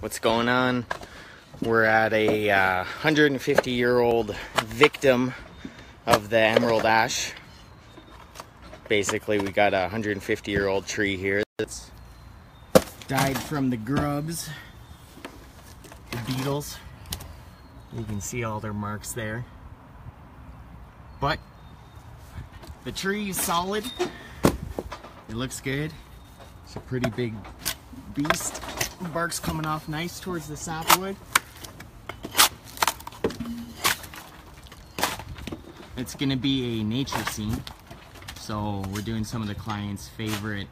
What's going on? We're at a 150-year-old victim of the emerald ash. Basically, we got a 150-year-old tree here that's died from the grubs, the beetles. You can see all their marks there. But the tree is solid. It looks good. It's a pretty big beast. Bark's coming off nice towards the sapwood. It's gonna be a nature scene. So we're doing some of the clients' favorite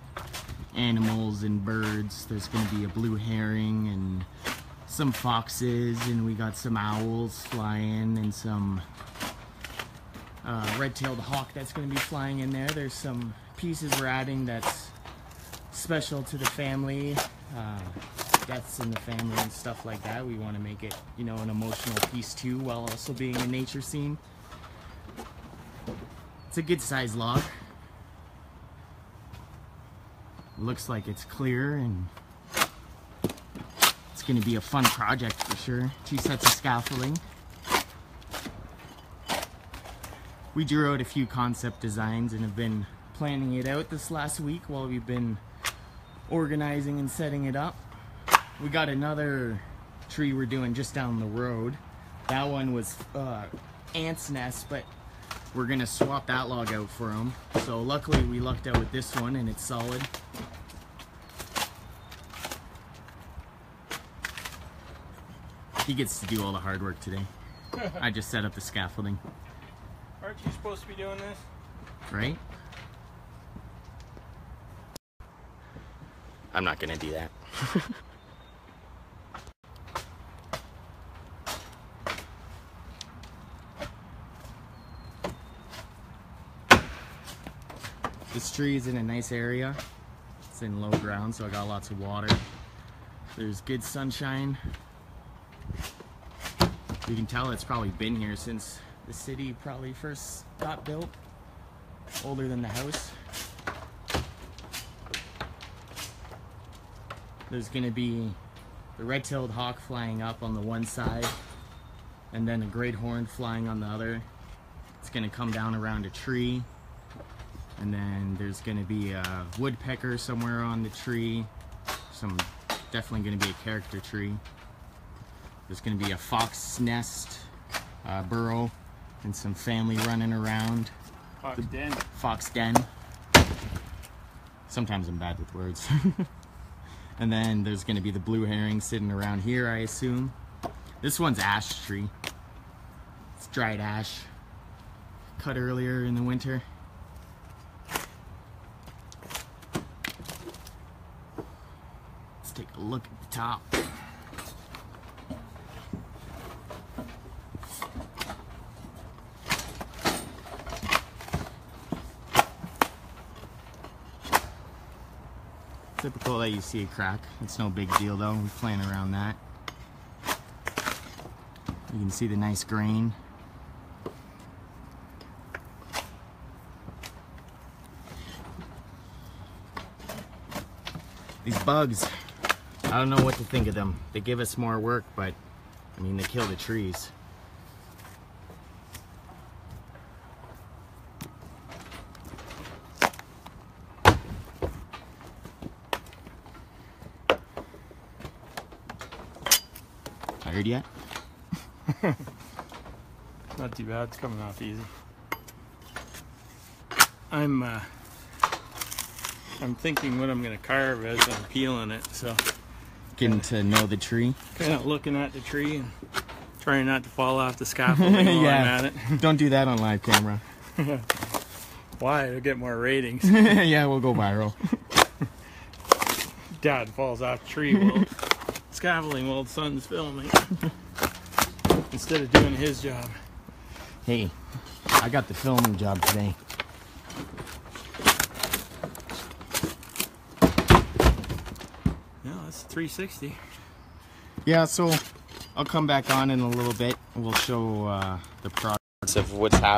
animals and birds. There's gonna be a blue heron and some foxes, and we got some owls flying and some red-tailed hawk that's gonna be flying in there. There's some pieces we're adding that's special to the family, deaths in the family and stuff like that. We want to make it, you know, an emotional piece too, while also being a nature scene. It's a good size log. Looks like it's clear, and it's going to be a fun project for sure. 2 sets of scaffolding. We drew out a few concept designs and have been planning it out this last week while we've been organizing and setting it up. We got another tree we're doing just down the road. That one was ant's nest, but we're gonna swap that log out for him. So luckily we lucked out with this one, and it's solid. He gets to do all the hard work today. I just set up the scaffolding. Aren't you supposed to be doing this? Right? I'm not gonna do that. This tree is in a nice area. It's in low ground, so I got lots of water. There's good sunshine. You can tell it's probably been here since the city probably first got built. Older than the house. There's gonna be the red-tailed hawk flying up on the one side, and then a great horn flying on the other. It's gonna come down around a tree, and then there's gonna be a woodpecker somewhere on the tree. Definitely gonna be a character tree. There's gonna be a fox nest, burrow, and some family running around. Fox den. Fox den. Sometimes I'm bad with words. And then there's going to be the blue herring sitting around here, I assume. This one's ash tree. It's dried ash. Cut earlier in the winter. Let's take a look at the top. Typical that you see a crack. It's no big deal though. We're playing around that. You can see the nice grain. These bugs, I don't know what to think of them. They give us more work, but I mean, they kill the trees. Tired yet? Not too bad. It's coming off easy. I'm thinking what I'm gonna carve as I'm peeling it. So Getting to know the tree. kind of looking at the tree and trying not to fall off the scaffolding while Yeah. I'm at it. Don't do that on live camera. Why? It'll get more ratings. Yeah, we'll go viral. Dad falls off the tree while scaffolding while the son's filming instead of doing his job. Hey, I got the filming job today. No, that's 360. Yeah, so I'll come back on in a little bit. We'll show the progress of what's happening.